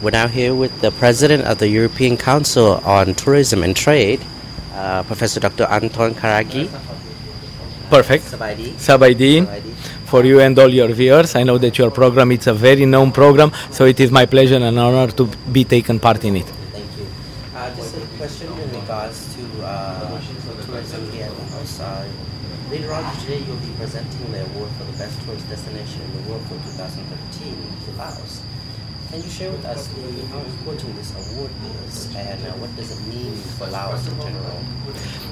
We're now here with the President of the European Council on Tourism and Trade, Professor Dr. Anton Caragea. Perfect. Sabaidi. Sabaidi. For you and all your viewers, I know that your program is a very known program, so it is my pleasure and honor to be taken part in it. Thank you. Just a question in regards to tourism here in Laos. Later on today, you'll be presenting the award for the best tourist destination in the world for 2013 to Laos. Can you share with us how important this award is and what does it mean for Laos in general?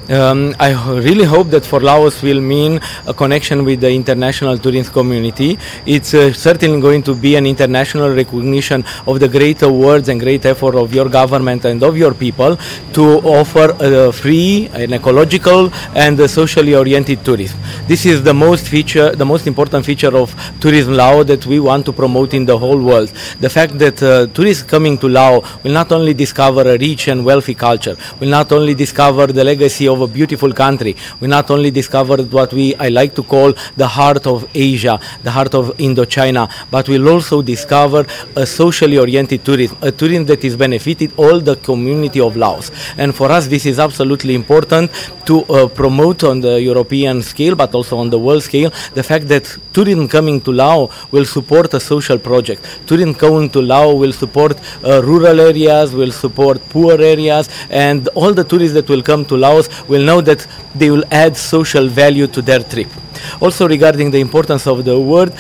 I really hope that for Laos will mean a connection with the international tourism community. It's certainly going to be an international recognition of the great awards and great effort of your government and of your people to offer a free and ecological and socially oriented tourism. This is the most important feature of tourism Laos that we want to promote in the whole world. The fact that tourists coming to Laos will not only discover a rich and wealthy culture, will not only discover the legacy of a beautiful country, will not only discover what I like to call the heart of Asia, the heart of Indochina, but will also discover a socially oriented tourism, a tourism that is benefited all the community of Laos. And for us this is absolutely important to promote on the European scale, but also on the world scale, the fact that tourism coming to Laos will support a social project. Tourism coming to Laos will support rural areas, will support poor areas, and all the tourists that will come to Laos will know that they will add social value to their trip. Also regarding the importance of the award,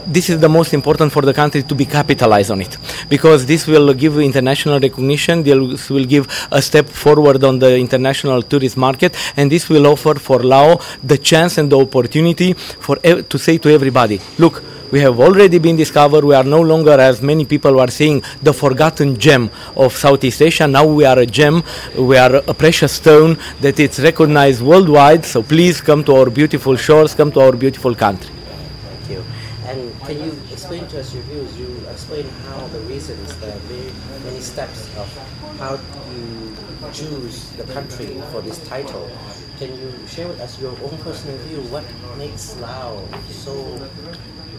this is the most important for the country to be capitalized on it, because this will give international recognition, this will give a step forward on the international tourist market, and this will offer for Laos the chance and the opportunity to say to everybody, look, we have already been discovered, we are no longer, as many people are saying, the forgotten gem of Southeast Asia. Now we are a gem, we are a precious stone that is recognized worldwide, so please come to our beautiful shores, come to our beautiful country. Thank you. And can you explain to us your views? You explain how the reasons, the very many steps of how you choose the country for this title. Can you share with us your own personal view? What makes Laos so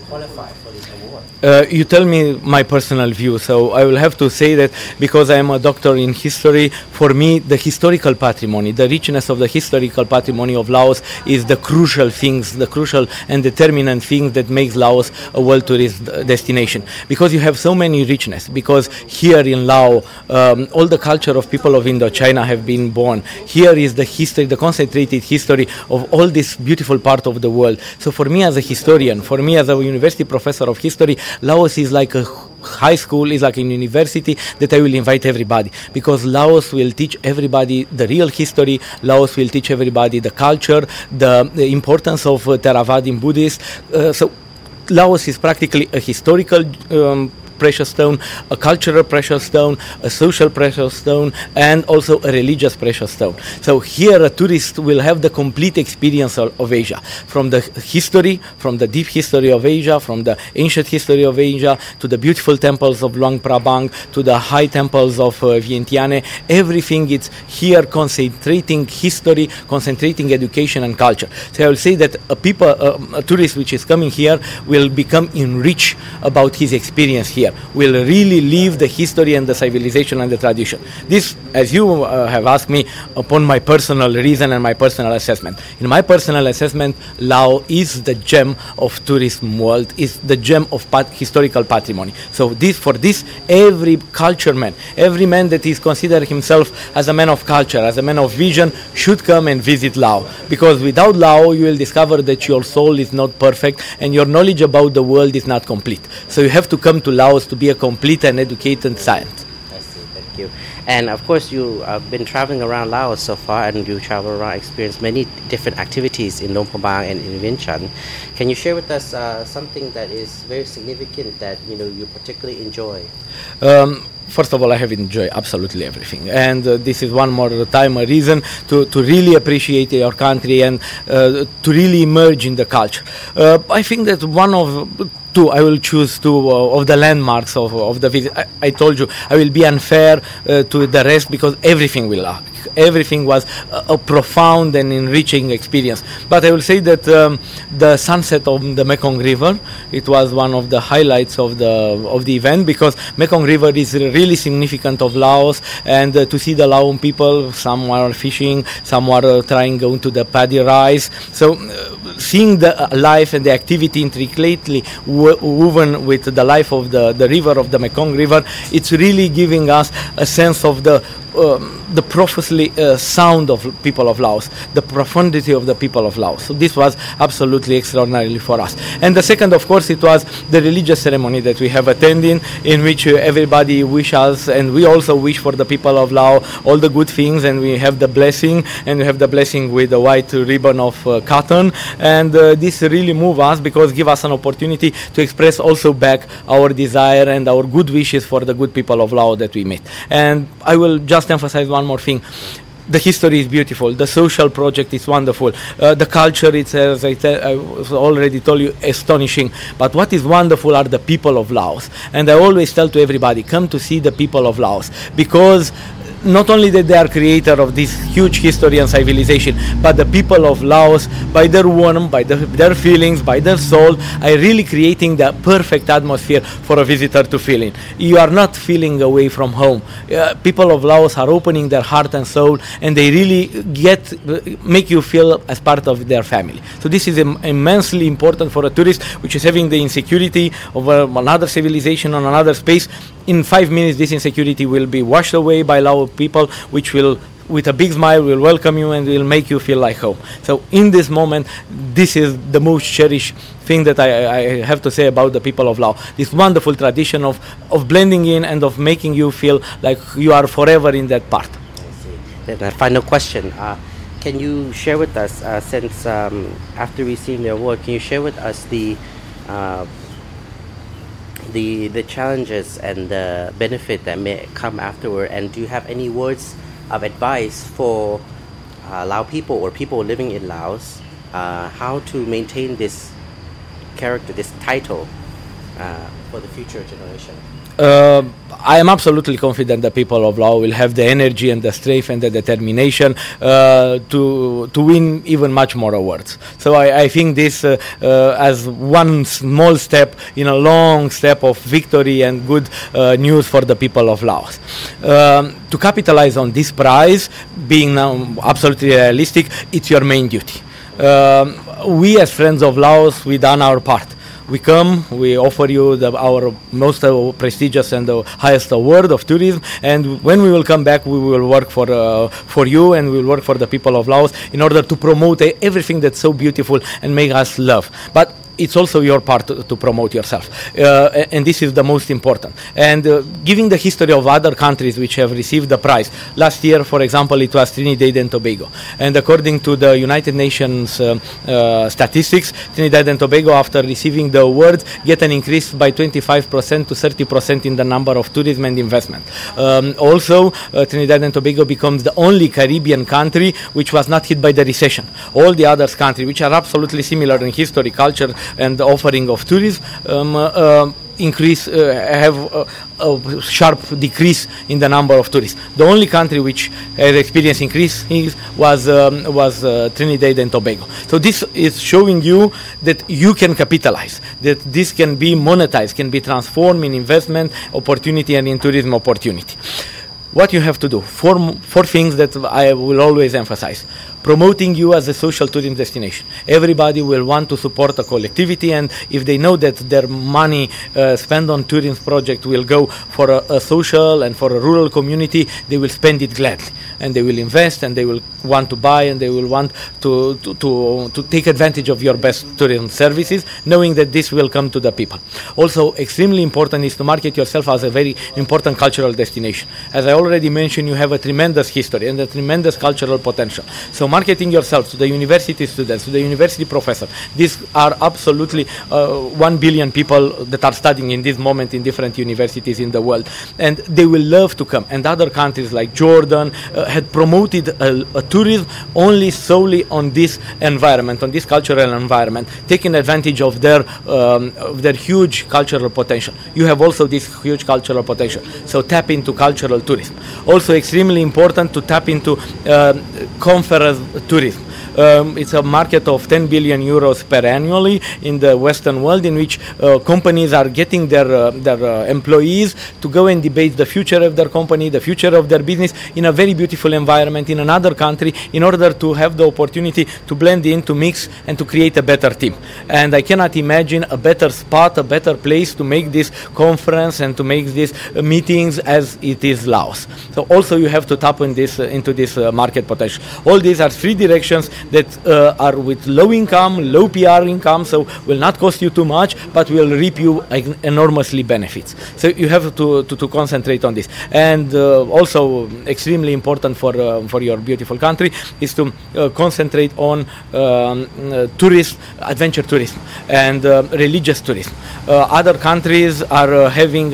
qualify for this award? You tell me my personal view, so I will have to say that because I am a doctor in history, for me the historical patrimony, the richness of the historical patrimony of Laos is the crucial things, the crucial and determinant things that makes Laos a world tourist destination. Because you have so many richness, because here in Laos all the culture of people of Indochina have been born. Here is the history, the concentrated history of all this beautiful part of the world. So for me as a historian, for me as a university professor of history, Laos is like a high school, is like a university that I will invite everybody, because Laos will teach everybody the real history, Laos will teach everybody the culture, the importance of Theravada Buddhist. So Laos is practically a historical precious stone, a cultural precious stone, a social precious stone, and also a religious precious stone. So here a tourist will have the complete experience of Asia, from the history, from the deep history of Asia, from the ancient history of Asia, to the beautiful temples of Luang Prabang, to the high temples of Vientiane. Everything is here concentrating history, concentrating education and culture. So I will say that a tourist which is coming here will become enriched about his experience here, will really live the history and the civilization and the tradition. This, as you have asked me, upon my personal reason and my personal assessment. In my personal assessment, Laos is the gem of tourism world, is the gem of historical patrimony. So for this, every culture man, every man that is considered himself as a man of culture, as a man of vision, should come and visit Laos. Because without Laos, you will discover that your soul is not perfect and your knowledge about the world is not complete. So you have to come to Laos to be a complete and educated scientist. I see, thank you. And of course you have been traveling around Laos so far, and you travel around, experienced many different activities in Luang Prabang and in Vientiane. Can you share with us something that is very significant that you particularly enjoy? First of all, I have enjoyed absolutely everything, and this is one more time a reason to really appreciate your country and to really emerge in the culture. I think that I will choose two of the landmarks of the visit. I told you I will be unfair to the rest, because everything will everything was a profound and enriching experience. But I will say that the sunset of the Mekong River, it was one of the highlights of the event, because Mekong River is really significant of Laos, and to see the Lao people, some were fishing, some were trying going to the paddy rice. So seeing the life and the activity intricately woven with the life of the river, of the Mekong River, it's really giving us a sense of the profoundly sound of people of Laos, the profundity of the people of Laos. So this was absolutely extraordinary for us. And the second, of course, it was the religious ceremony that we have attended, in which everybody wish us, and we also wish for the people of Laos all the good things, and we have the blessing, and we have the blessing with the white ribbon of cotton, and this really move us, because give us an opportunity to express also back our desire and our good wishes for the good people of Laos that we met. And I will just emphasize one more thing. The history is beautiful. The social project is wonderful. The culture, it's, as I already told you, astonishing. But what is wonderful are the people of Laos. And I always tell to everybody, come to see the people of Laos, because not only that they are creator of this huge history and civilization, but the people of Laos, by their warmth, by their feelings, by their soul, are really creating the perfect atmosphere for a visitor to feel in. You are not feeling away from home. People of Laos are opening their heart and soul, and they really make you feel as part of their family. So this is immensely important for a tourist which is having the insecurity of another civilization on another space. In 5 minutes, this insecurity will be washed away by Lao people, which will, with a big smile, will welcome you and will make you feel like home. So in this moment, this is the most cherished thing that I have to say about the people of Laos. This wonderful tradition of blending in and of making you feel like you are forever in that part. I see. Then a final question. Can you share with us, since after receiving the award, can you share with us the challenges and the benefit that may come afterward, and do you have any words of advice for Lao people or people living in Laos, how to maintain this character, this title for the future generation? I am absolutely confident that people of Laos will have the energy and the strength and the determination to win even much more awards. So I think this as one small step in a long step of victory and good news for the people of Laos. To capitalize on this prize, being now absolutely realistic, it's your main duty. We as friends of Laos, we done our part. We come, we offer you our most prestigious and the highest award of tourism, and when we will come back, we will work for you, and we will work for the people of Laos in order to promote everything that's so beautiful and make us love. But it's also your part to promote yourself, and this is the most important. And giving the history of other countries which have received the prize. Last year, for example, it was Trinidad and Tobago, and according to the United Nations statistics, Trinidad and Tobago, after receiving the award, get an increase by 25% to 30% in the number of tourism and investment. Also, Trinidad and Tobago becomes the only Caribbean country which was not hit by the recession. All the other countries, which are absolutely similar in history, culture, and the offering of tourism, have a sharp decrease in the number of tourists. The only country which has experienced increase was Trinidad and Tobago. So this is showing you that you can capitalize, that this can be monetized, can be transformed in investment opportunity and in tourism opportunity. What you have to do, four things that I will always emphasize. Promoting you as a social tourism destination. Everybody will want to support a collectivity, and if they know that their money spent on tourism project will go for a social and for a rural community, they will spend it gladly, and they will invest, and they will want to buy, and they will want to take advantage of your best tourism services, knowing that this will come to the people. Also, extremely important is to market yourself as a very important cultural destination. As I already mentioned, you have a tremendous history and a tremendous cultural potential. So marketing yourself to the university students, to the university professors. These are absolutely 1 billion people that are studying in this moment in different universities in the world. And they will love to come. And other countries like Jordan had promoted a tourism only solely on this environment, on this cultural environment, taking advantage of their huge cultural potential. You have also this huge cultural potential. So tap into cultural tourism. tourism. Also extremely important to tap into conference tourism. It's a market of 10 billion euros per annually in the Western world, in which companies are getting their employees to go and debate the future of their company, the future of their business in a very beautiful environment in another country, in order to have the opportunity to blend in, to mix, and to create a better team. And I cannot imagine a better spot, a better place to make this conference and to make these meetings as it is Laos. So also you have to tap in this, into this market potential. All these are three directions that are with low income, low PR income, so will not cost you too much, but will reap you enormously benefits. So you have to concentrate on this. And also extremely important for your beautiful country is to concentrate on adventure tourism and religious tourism. Other countries are having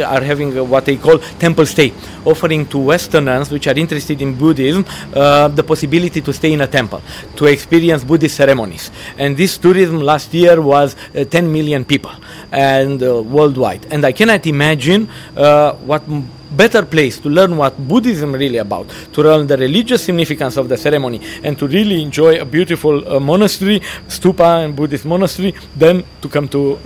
what they call temple stay, offering to Westerners which are interested in Buddhism the possibility to stay in a temple, to experience Buddhist ceremonies. And this tourism last year was 10 million people and worldwide. And I cannot imagine what better place to learn what Buddhism really about, to learn the religious significance of the ceremony, and to really enjoy a beautiful monastery, stupa and Buddhist monastery, than to come to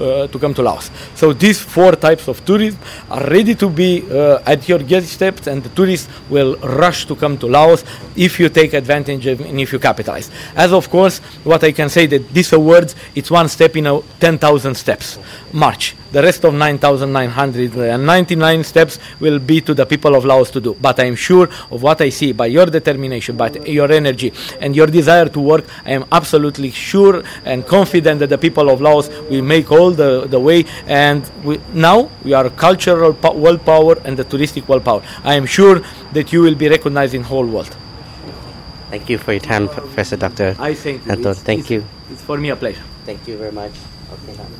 Laos. So these four types of tourism are ready to be at your doorstep, and the tourists will rush to come to Laos if you take advantage of and if you capitalize. As of course, what I can say that this awards, it's one step in a 10,000 steps march. The rest of 9,999 steps will be to the people of Laos to do. But I am sure of what I see by your determination, by your energy and your desire to work. I am absolutely sure and confident that the people of Laos will make all the way. And now we are a cultural world power and the touristic world power. I am sure that you will be recognized in the whole world. Thank you for your time, Professor Dr. I thank you. Anton. Thank you. It's for me a pleasure. Thank you very much. Okay.